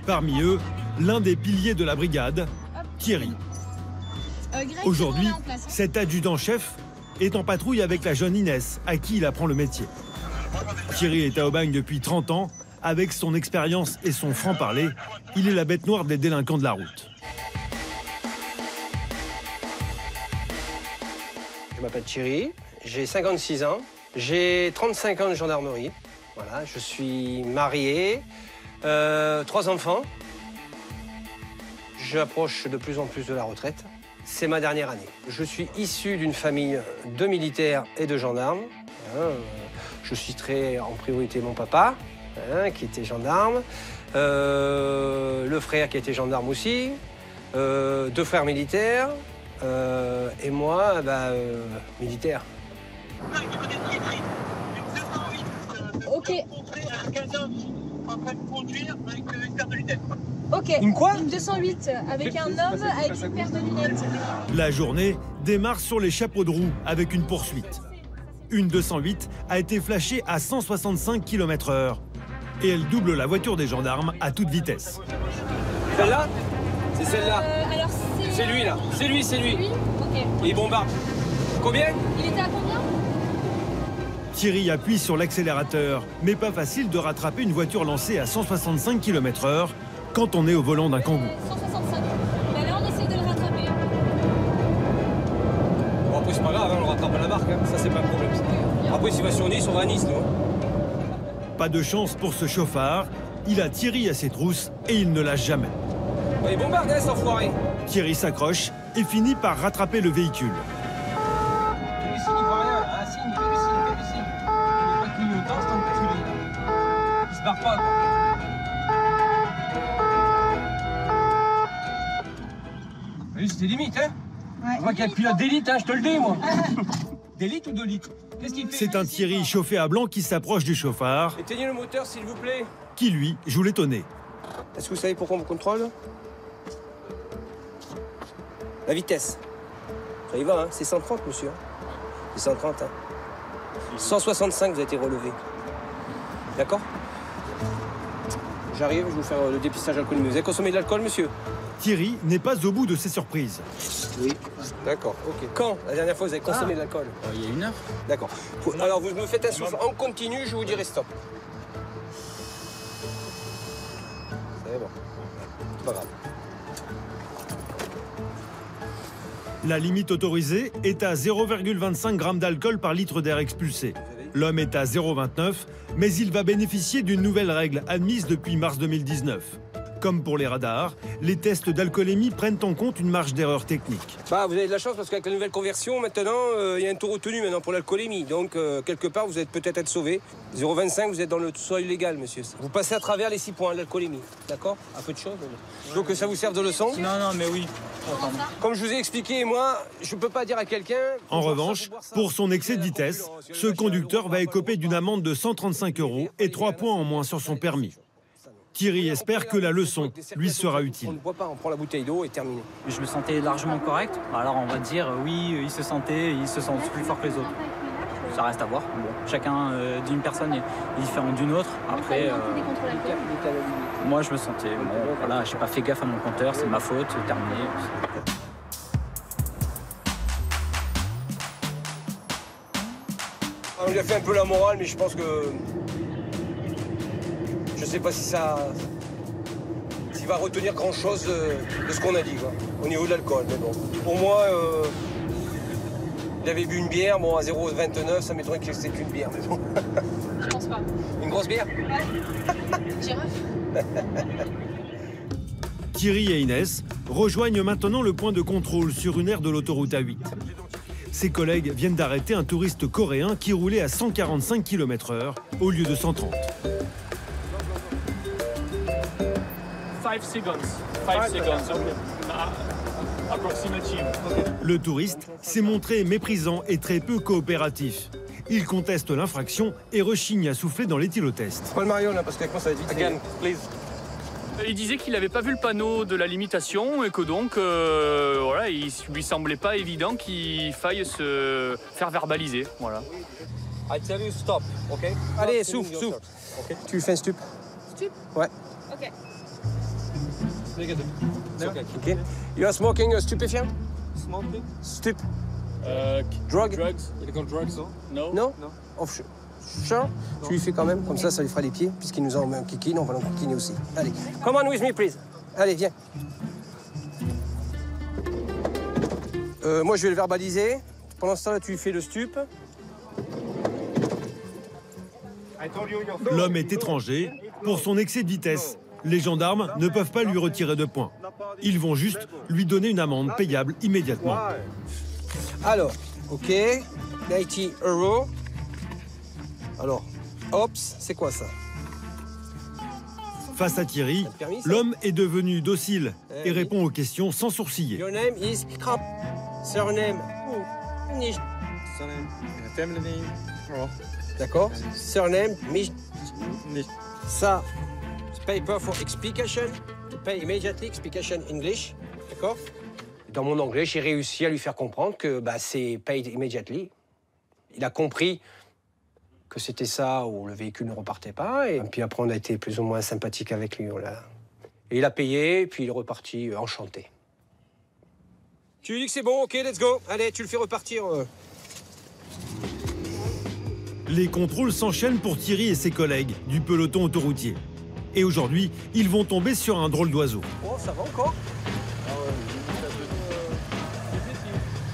Parmi eux, l'un des piliers de la brigade, Thierry. Aujourd'hui, cet adjudant-chef est en patrouille avec la jeune Inès, à qui il apprend le métier. Thierry est à Aubagne depuis 30 ans. Avec son expérience et son franc-parler, il est la bête noire des délinquants de la route. Je m'appelle Thierry, j'ai 56 ans, j'ai 35 ans de gendarmerie. Voilà, je suis marié, 3 enfants. J'approche de plus en plus de la retraite. C'est ma dernière année. Je suis issu d'une famille de militaires et de gendarmes. Je citerai en priorité mon papa, qui était gendarme, le frère qui était gendarme aussi, 2 frères militaires, et moi, militaire. Ok. Ok. Une quoi? Une 208 avec un homme avec une paire de lunettes. La journée démarre sur les chapeaux de roue avec une poursuite. Une 208 a été flashée à 165 km/h et elle double la voiture des gendarmes à toute vitesse. Celle-là? C'est celle-là. Alors c'est lui là. C'est lui. Ok. Et il bombarde. Combien? Il était à combien? Thierry appuie sur l'accélérateur, mais pas facile de rattraper une voiture lancée à 165 km/h quand on est au volant d'un Kangoo. 165. Ben là, on essaie de le rattraper. Bon, après, c'est pas grave, on le rattrape à la marque. Ça, c'est pas le problème. Après, s'il va sur Nice, on va à Nice, nous. Pas de chance pour ce chauffard. Il a Thierry à ses trousses et il ne lâche jamais. Il bombarde, cet enfoiré. Thierry s'accroche et finit par rattraper le véhicule. Ici, il voit rien. Ah, si, il c'est limite, hein. Ouais. Je vois qu'il y a pilote d'élite, hein, je te le dis, moi. D'élite ou de litre? Qu'est-ce qu'il fait? C'est un Thierry chauffé à blanc qui s'approche du chauffard, Éteignez le moteur, s'il vous plaît. qui lui joue l'étonné. Est-ce que vous savez pourquoi on me contrôle? La vitesse. Ça y va, hein. C'est 130, monsieur. C'est 130, hein. 165, vous avez été relevé. D'accord? J'arrive, je vais vous faire le dépistage alcoolémique. Vous avez consommé de l'alcool, monsieur? Thierry n'est pas au bout de ses surprises. Oui. D'accord, ok. Quand la dernière fois vous avez consommé de l'alcool? Il y a 1 heure. D'accord. Alors vous me faites un souffle en continu, je vous dirai stop. C'est bon. C'est pas grave. La limite autorisée est à 0,25 g d'alcool par litre d'air expulsé. L'homme est à 0,29, mais il va bénéficier d'une nouvelle règle admise depuis mars 2019. Comme pour les radars, les tests d'alcoolémie prennent en compte une marge d'erreur technique. Bah, vous avez de la chance parce qu'avec la nouvelle conversion, maintenant, il y a un taux retenu maintenant pour l'alcoolémie. Donc, quelque part, vous allez peut-être être sauvé. 0,25, vous êtes dans le seuil légal, monsieur. Vous passez à travers les 6 points de l'alcoolémie. D'accord? Un peu de choses. Donc, que ça vous serve de leçon? Non, mais oui. Comme je vous ai expliqué, moi, je ne peux pas dire à quelqu'un... En revanche, pour son excès de vitesse, ce conducteur va écoper d'une amende de 135 € et 3 points en moins sur son permis. Thierry espère que la leçon lui sera utile. On ne boit pas, on prend la bouteille d'eau et terminé. Je me sentais largement correct. Alors on va dire, oui, il se sent plus fort que les autres. Ça reste à voir. Bon, chacun d'une personne est différent d'une autre. Après, moi je me sentais, bon, voilà, j'ai pas fait gaffe à mon compteur, c'est ma faute, c'est terminé. On lui a fait un peu la morale, mais je pense que... Je sais pas si s'il va retenir grand-chose de ce qu'on a dit, quoi, au niveau de l'alcool. Mais bon, pour moi, il avait bu une bière, bon, à 0,29, ça m'étonnerait que c'était qu'une bière. Mais bon. Je pense pas. Une grosse bière? Ouais. Girafe. Thierry et Inès rejoignent maintenant le point de contrôle sur une aire de l'autoroute A8. Ses collègues viennent d'arrêter un touriste coréen qui roulait à 145 km/h au lieu de 130. 5 seconds. 5 seconds. Approximately. Le touriste s'est montré méprisant et très peu coopératif. Il conteste l'infraction et rechigne à souffler dans l'éthylotest. Pas le Mario là, parce qu'avec moi ça va être vite. Again, please. Il disait qu'il n'avait pas vu le panneau de la limitation et que donc, voilà, il lui semblait pas évident qu'il faille se faire verbaliser. Voilà. I tell you stop, ok? Allez, souffle, souffle. Okay. Tu lui fais un stup? Stup? Ouais. Ok. Ok. You are smoking a stupéfiant? Smoking? Stup. Drug? Drugs? Illegal drugs? No? No? Off sure? Tu lui fais quand même, comme ça lui fera les pieds, puisqu'il nous en kikine, on va l'en kikiner aussi. Allez, come on with me, please. Allez, viens. Moi, je vais le verbaliser. Pendant ce temps-là, tu lui fais le stup. L'homme est étranger. Pour son excès de vitesse, les gendarmes ne peuvent pas lui retirer de points. Ils vont juste lui donner une amende payable immédiatement. Alors, ok, 90 €. Alors, Ops, c'est quoi ça? Face à Thierry, l'homme est devenu docile et répond aux questions sans sourciller. Your name is Krap. Surname. Nicht. Surname. Family name. D'accord. Surname. Nicht. Ça, paper for explication. To pay immediately. Explication English. D'accord. Dans mon anglais, j'ai réussi à lui faire comprendre que c'est paid immediately. Il a compris que c'était ça où le véhicule ne repartait pas. Et puis après, on a été plus ou moins sympathique avec lui. Et il a payé, puis il est reparti enchanté. Tu lui dis que c'est bon, ok, let's go. Allez, tu le fais repartir. Les contrôles s'enchaînent pour Thierry et ses collègues du peloton autoroutier. Et aujourd'hui, ils vont tomber sur un drôle d'oiseau. Oh, ça va encore?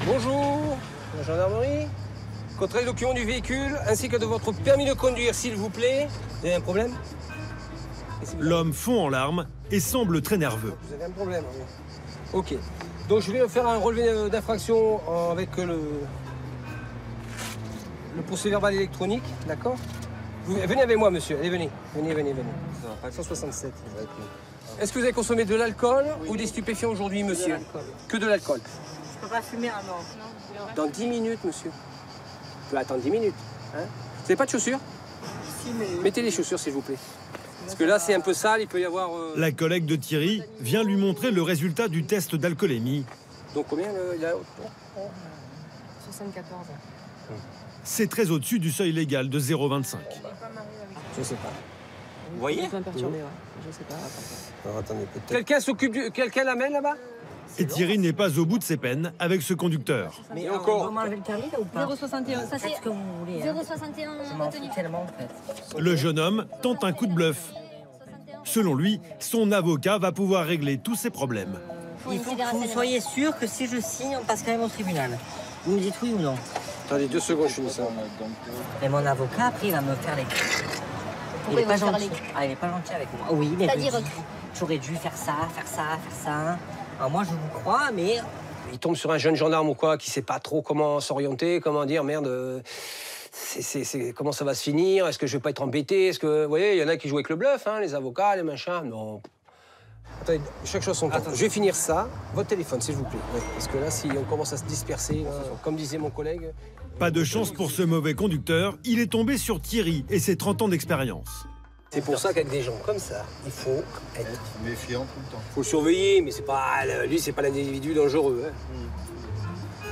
Bonjour, la gendarmerie. Contrôle les documents du véhicule ainsi que de votre permis de conduire, s'il vous plaît. Vous avez un problème? L'homme fond en larmes et semble très nerveux. Vous avez un problème, oui. Ok. Donc je vais faire un relevé d'infraction avec le procès verbal électronique, d'accord? Venez avec moi, monsieur. Allez, venez. Venez. 167. Est-ce que vous avez consommé de l'alcool ou des stupéfiants aujourd'hui, monsieur? Que de l'alcool. Je peux pas fumer un an. Dans 10 minutes, monsieur. Vous pouvez attendre 10 minutes. Hein? Vous n'avez pas de chaussures? Si, mais... Mettez les chaussures, s'il vous plaît. Parce que là, c'est un peu sale, il peut y avoir... La collègue de Thierry vient lui montrer le résultat du test d'alcoolémie. Donc combien il a... 74. C'est très au-dessus du seuil légal de 0,25. Je sais pas. Vous voyez? Je sais pas. Alors, attendez, peut-être... Quelqu'un s'occupe du... Quelqu'un l'amène là-bas? Et Thierry n'est pas au bout de ses peines avec ce conducteur. Mais encore. on va enlever le permis là ou pas? 0,61. Ça c'est ce que vous voulez. 0,61 Je m'en fous tellement en fait. Le jeune homme tente un coup de bluff. Selon lui, son avocat va pouvoir régler tous ses problèmes. Il faut que vous soyez sûr que si je signe, on passe quand même au tribunal. Vous me dites oui ou non? Attendez 2 secondes, je finis ça. Et mon avocat, après, il va me faire les... Il est pas gentil. Ah, il est pas gentil avec moi. Oui, mais j'aurais dû faire ça, faire ça, faire ça. Alors moi, je vous crois, mais... Il tombe sur un jeune gendarme ou quoi, qui sait pas trop comment s'orienter, comment dire, merde... comment ça va se finir? Est-ce que je vais pas être embêté? Est-ce que... Vous voyez, il y en a qui jouent avec le bluff, hein, les avocats, les machins. Non. Attendez, chaque chose son temps. Je vais finir ça. Votre téléphone, s'il vous plaît. Ouais, parce que là, si on commence à se disperser, là, comme disait mon collègue... Pas de chance pour ce mauvais conducteur, il est tombé sur Thierry et ses 30 ans d'expérience. C'est pour ça qu'avec des gens comme ça, il faut être méfiant tout le temps. Il faut le surveiller, mais c'est pas... Lui, c'est pas l'individu dangereux. Hein.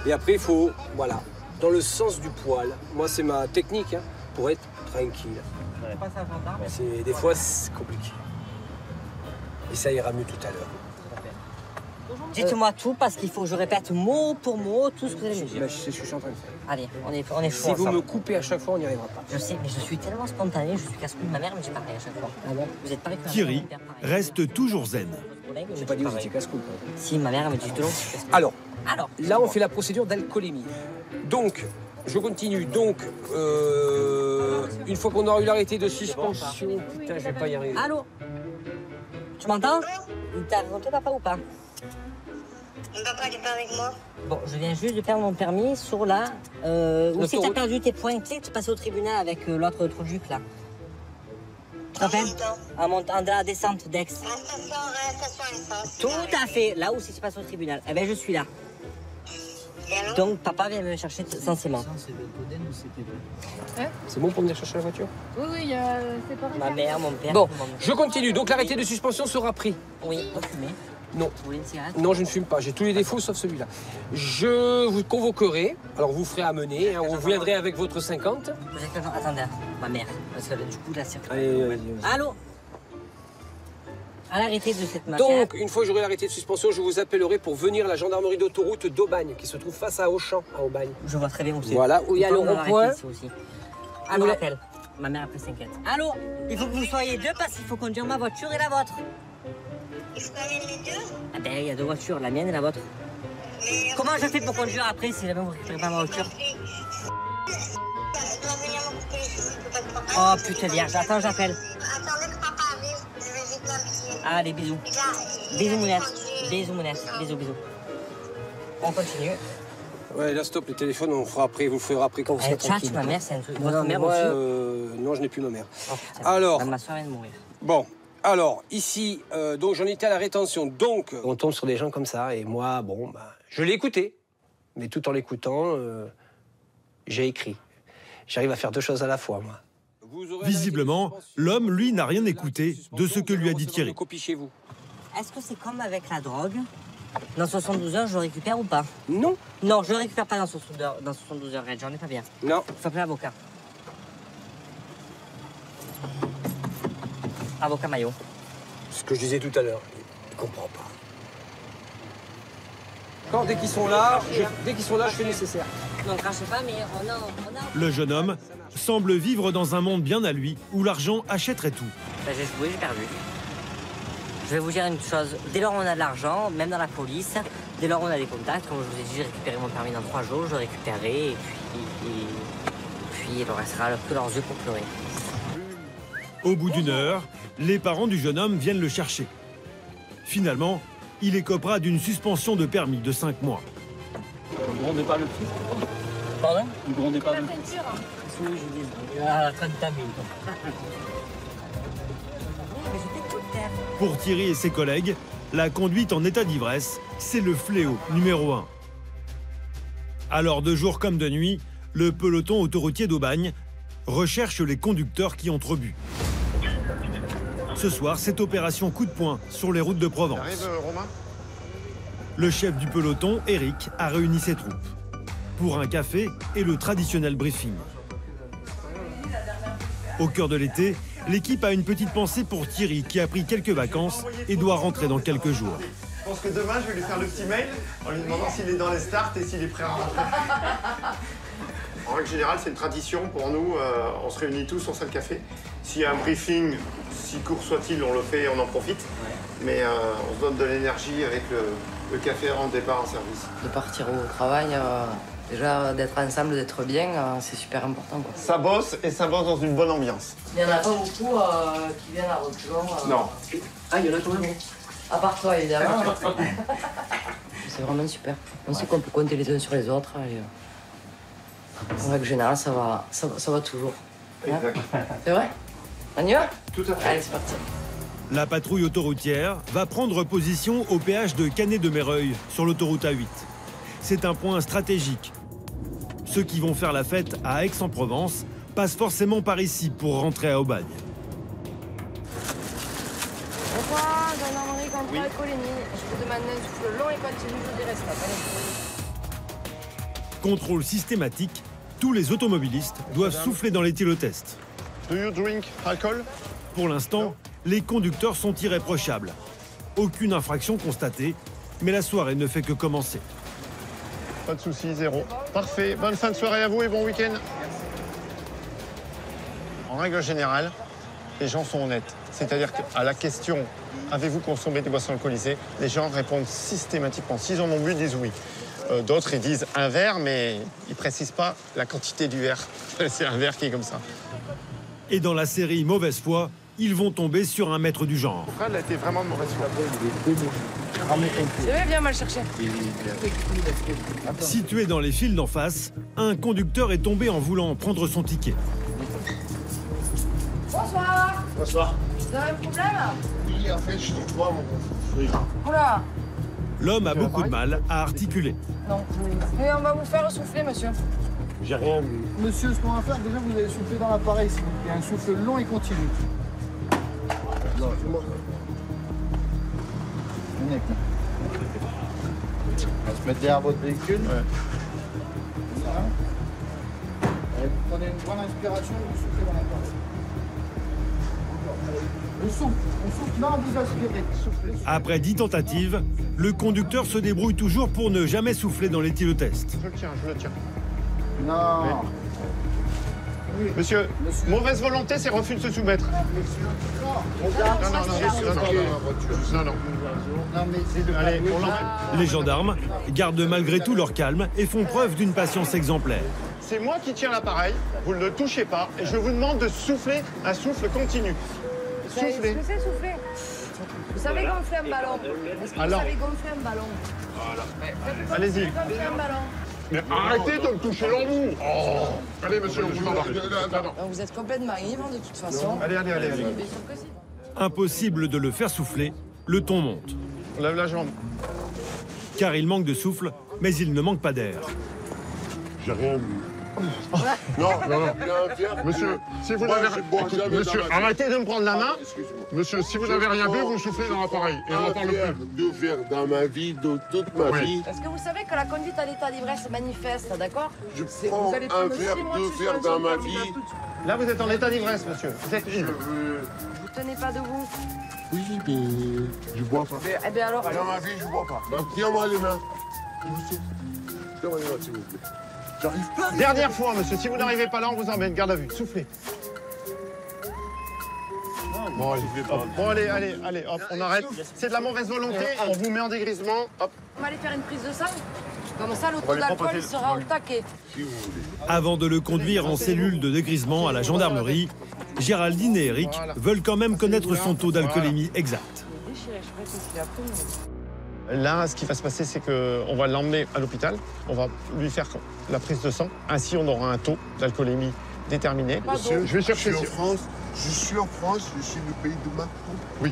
Et après, il faut... Voilà. Dans le sens du poil. Moi, c'est ma technique, hein, pour être tranquille. Des fois, c'est compliqué. Et ça ira mieux tout à l'heure. Dites-moi tout, parce qu'il faut que je répète mot pour mot tout ce que vous allez me dire. C'est ce que je suis en train de faire. Allez, on est chaud. Si vous me coupez à chaque fois, on n'y arrivera pas. Je sais, mais je suis tellement spontané, je suis casse-couille. Ma mère me dit pareil à chaque fois. Ah bon? Vous êtes pareil que ma Thierry mère, reste toujours zen. J'ai pas dit que vous étiez casse-couille. Si, ma mère me dit tout. Alors, là, on fait la procédure d'alcoolémie. Donc, je continue. Donc, une fois qu'on aura eu l'arrêté de suspension... Putain, je vais pas y arriver. Allô? Tu m'entends? Il t'a raconté papa ou pas? Papa n'est pas avec moi. Bon, je viens juste de perdre mon permis sur la... où c'est que t'as perdu tes points? Tu sais que tu passais au tribunal avec l'autre truc là. Tu te rappelles? En la descente d'Aix. Tout à fait, là où c'est que tu passes au tribunal. Eh bien, je suis là. Donc, papa vient me chercher censément. C'est bon pour venir chercher la voiture? Oui, c'est pas Ma mère, mon père... Bon, je continue. Donc, l'arrêté de suspension sera pris. Oui, vous fumez? Non. Vous voulez une cigarette? Non, je ne fume pas. J'ai tous les défauts sauf celui-là. Je vous convoquerai. Alors, vous ferez amener. Hein, vous viendrez avec votre 50. Vous êtes... Attendez, ma mère. Parce que du coup, la circulation... Allez. Allô? À l'arrêté de cette matière... Donc, une fois que j'aurai l'arrêté de suspension, je vous appellerai pour venir à la gendarmerie d'autoroute d'Aubagne, qui se trouve face à Auchan, à Aubagne. Je vois très bien où c'est. Voilà, où il y a le rond-point. Ah, me rappelle. Ma mère après s'inquiète. Allô? Il faut que vous soyez deux parce qu'il faut conduire ma voiture et la vôtre. Il faut qu'on vienne les deux? Ah ben, il y a deux voitures, la mienne et la vôtre. Mais comment je fais pour conduire après si jamais vous ne récupérez pas ma voiture? Oh putain vierge, attends, j'appelle. Attendez que papa arrive, je vais vite l'habiller. Allez, bisous. Bisous, Mounette. Bisous, Mounette. Bisous, bisous. On continue. Ouais, là, stop, les téléphones, on fera après, vous le ferez après quand vous serez tranquille. Ma mère, c'est un truc. Votre mère moi, aussi non, je n'ai plus ma mère. Oh, alors, ma soeur vient de mourir. Bon, alors, ici, donc j'en étais à la rétention. Donc, on tombe sur des gens comme ça, et moi, bon, bah, je l'ai écouté. Mais tout en l'écoutant, j'ai écrit. J'arrive à faire deux choses à la fois, moi. Visiblement, l'homme, lui, n'a rien écouté de ce que lui a dit Thierry. Est-ce que c'est comme avec la drogue? Dans 72 heures, je le récupère ou pas? Non. Non, je le récupère pas dans 72 heures, j'en ai pas bien. Non. Faut appeler l'avocat. Avocat Maillot. Ce que je disais tout à l'heure, il comprend pas. Quand, dès qu'ils sont là, je fais le nécessaire. Non, crachez pas, mais on a... Le jeune homme semble vivre dans un monde bien à lui, où l'argent achèterait tout. Ben, j'ai joué, j'ai perdu. Je vais vous dire une chose, dès lors où on a de l'argent, même dans la police, dès lors où on a des contacts, comme je vous ai dit, j'ai récupéré mon permis dans 3 jours, je le récupérerai, et puis il ne restera que leurs yeux pour pleurer. Au bout d'une heure, les parents du jeune homme viennent le chercher. Finalement, il écopera d'une suspension de permis de 5 mois. Ne grondez pas le fils. Pardon? Ne grondez pas le fils. Oui, je dis. Ah, 30 000. Pour Thierry et ses collègues, la conduite en état d'ivresse, c'est le fléau numéro 1. Alors de jour comme de nuit, le peloton autoroutier d'Aubagne recherche les conducteurs qui ont trop bu. Ce soir, c'est opération coup de poing sur les routes de Provence. Le chef du peloton, Eric, a réuni ses troupes pour un café et le traditionnel briefing. Au cœur de l'été, l'équipe a une petite pensée pour Thierry qui a pris quelques vacances et doit rentrer dans quelques jours. Je pense que demain, je vais lui faire le petit mail en lui demandant s'il est dans les starts et s'il est prêt à rentrer. En règle générale, c'est une tradition pour nous. On se réunit tous en salle café. S'il y a un briefing, si court soit-il, on le fait, on en profite. Mais on se donne de l'énergie avec le café avant le départ en service. De partir au travail, déjà d'être ensemble, d'être bien, c'est super important, quoi. Ça bosse et ça bosse dans une bonne ambiance. Il n'y en a pas beaucoup qui viennent à reculons. Non. Ah, il y en a quand même. À part toi, évidemment. C'est vraiment super. On sait qu'on peut compter les uns sur les autres. Et, en règle générale, ça va toujours. Exact. C'est vrai? On y va? Tout à fait. Allez, c'est parti. La patrouille autoroutière va prendre position au péage de Canet-de-Méreuil sur l'autoroute A8. C'est un point stratégique. Ceux qui vont faire la fête à Aix-en-Provence passent forcément par ici pour rentrer à Aubagne. Bonsoir, gendarmerie contrôle Coligny. Je vous demande un souffle long et continu, je dirai stop. Allez. Contrôle systématique, tous les automobilistes doivent souffler dans l'éthylotest. Do you drink alcohol? Pour l'instant, les conducteurs sont irréprochables. Aucune infraction constatée, mais la soirée ne fait que commencer. Pas de soucis, zéro. Parfait. Bonne fin de soirée à vous et bon week-end. En règle générale, les gens sont honnêtes. C'est-à-dire qu'à la question « Avez-vous consommé des boissons alcoolisées ?», les gens répondent systématiquement. S'ils en ont bu, ils disent oui. D'autres, ils disent un verre, mais ils ne précisent pas la quantité du verre. C'est un verre qui est comme ça. Et dans la série Mauvaise foi, ils vont tomber sur un maître du genre. Elle a été vraiment de mauvaise foi. C'est vrai, viens, mal chercher. Situé dans les files d'en face, un conducteur est tombé en voulant prendre son ticket. Bonsoir. Bonsoir. Vous avez un problème? Oui, en fait, je ne crois mon Oula. L'homme a beaucoup de mal à articuler. Non. Mais on va vous faire souffler, monsieur. J'ai rien vu. Monsieur, ce qu'on va faire, déjà, vous allez souffler dans l'appareil, s'il vous plaît. Un souffle long et continu. Non, c'est moi. On va se mettre derrière votre véhicule. Ouais. Voilà. Et vous prenez une grande inspiration et vous soufflez dans l'appareil. On souffle, non, vous aspirez. Soufflez. Après 10 tentatives, le conducteur se débrouille toujours pour ne jamais souffler dans l'éthylotest. Je le tiens. Non. Mais... Oui. Monsieur, mauvaise volonté, c'est refus de se soumettre. Non, mais c'est de... Allez, on l'emmène. Les gendarmes gardent malgré tout leur calme et font preuve d'une patience exemplaire. C'est moi qui tiens l'appareil, vous ne le touchez pas, et je vous demande de souffler un souffle continu. Soufflez. Qu'est-ce que c'est souffler? Vous savez gonfler un ballon? Est-ce que vous savez gonfler un ballon? Voilà. Allez-y. Gonfler un ballon. Mais arrêtez de me toucher l'embout. Oh. Allez, monsieur, on vous embarque. Vous êtes complètement ivre, de toute façon. Allez. Impossible de le faire souffler, le ton monte. On lève la jambe. Car il manque de souffle, mais il ne manque pas d'air. J'ai rien vu. Non. Monsieur, si vous n'avez rien... Monsieur, Arrêtez de me prendre la main. Monsieur, si vous n'avez rien vu, vous soufflez dans l'appareil. Et on n'en parle plus. Deux verres dans ma vie, de toute ma vie. Est-ce que vous savez que la conduite à l'état d'ivresse manifeste, d'accord? Je prends un verre, deux verres dans ma vie. Là, vous êtes en état d'ivresse, monsieur. Vous êtes ivre. Vous tenez pas debout? Oui, mais je bois pas. Eh bien alors... Dans ma vie, je bois pas. Bah, tiens-moi les mains. Tiens-moi les mains, s'il vous plaît. J'arrive pas. Dernière fois, monsieur. Si vous n'arrivez pas là, on vous emmène. Garde à vue. Soufflez. Bon, allez, hop, on arrête. C'est de la mauvaise volonté. On vous met en dégrisement. Hop. On va aller faire une prise de sang. Comme ça, le taux d'alcool sera au taquet. Avant de le conduire en cellule de dégrisement à la gendarmerie, Géraldine et Eric veulent quand même connaître son taux d'alcoolémie exact. Là, ce qui va se passer, c'est qu'on va l'emmener à l'hôpital. On va lui faire la prise de sang. Ainsi, on aura un taux d'alcoolémie déterminé. Monsieur, je vais chercher. Je suis en France, je suis le pays de Macron. Oui.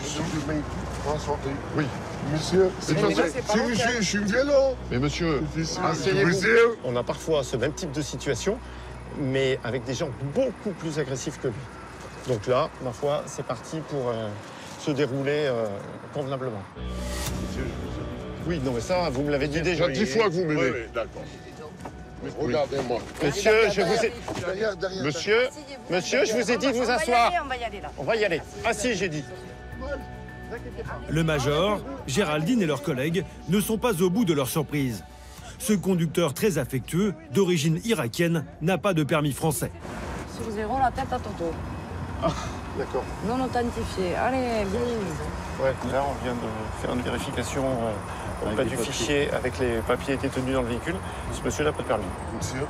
Je suis le pays de France santé. Oui. Monsieur, je suis violent. Mais monsieur, asseyez-vous. On a parfois ce même type de situation, mais avec des gens beaucoup plus agressifs que lui. Donc là, ma foi, c'est parti pour se dérouler convenablement. Oui, non, mais ça, vous me l'avez dit déjà 10 fois que vous m'aimez. Oui, d'accord. Regardez-moi. Monsieur, je vous ai... Monsieur, je vous ai dit de vous asseoir. On va y aller là. On va y aller. Assis, j'ai dit. Le major, Géraldine et leurs collègues ne sont pas au bout de leur surprise. Ce conducteur très affectueux, d'origine irakienne, n'a pas de permis français. Sur 0, la tête à Toto. D'accord. Non authentifié. Allez, viens. Ouais, là, on vient de faire une vérification auprès du fichier avec les papiers détenus dans le véhicule. Ce monsieur n'a pas de permis. Monsieur,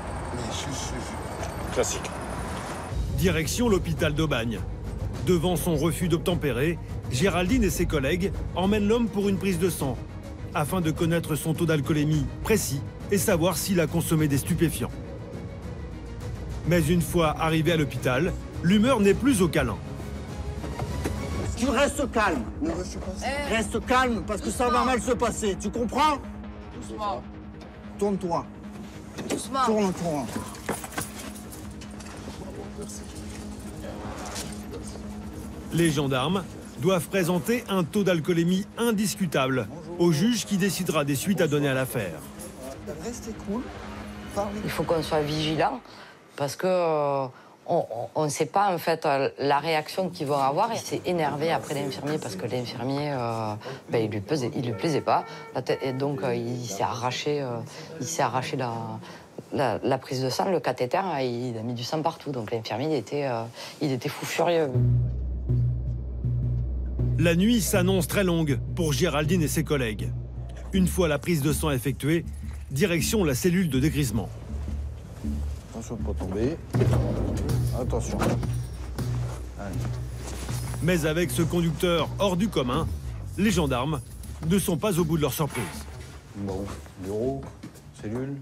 classique. Direction l'hôpital d'Aubagne. Devant son refus d'obtempérer, Géraldine et ses collègues emmènent l'homme pour une prise de sang, afin de connaître son taux d'alcoolémie précis et savoir s'il a consommé des stupéfiants. Mais une fois arrivé à l'hôpital, l'humeur n'est plus au câlin. Tu restes calme. Reste calme parce que ça va mal se passer. Tu comprends? Doucement. Tourne-toi. Doucement. Tourne-toi. Les gendarmes doivent présenter un taux d'alcoolémie indiscutable au juge qui décidera des suites à donner à l'affaire. Restez cool. Il faut qu'on soit vigilant parce que on ne sait pas en fait la réaction qu'ils vont avoir. Il s'est énervé après l'infirmier parce que l'infirmier, il lui plaisait pas. Et donc il s'est arraché la prise de sang, le cathéter, il a mis du sang partout. Donc l'infirmier il était fou furieux. La nuit s'annonce très longue pour Géraldine et ses collègues. Une fois la prise de sang effectuée, direction la cellule de dégrisement. Attention de ne pas tomber. Attention. Allez. Mais avec ce conducteur hors du commun, les gendarmes ne sont pas au bout de leur surprise. Bon, bureau, cellule.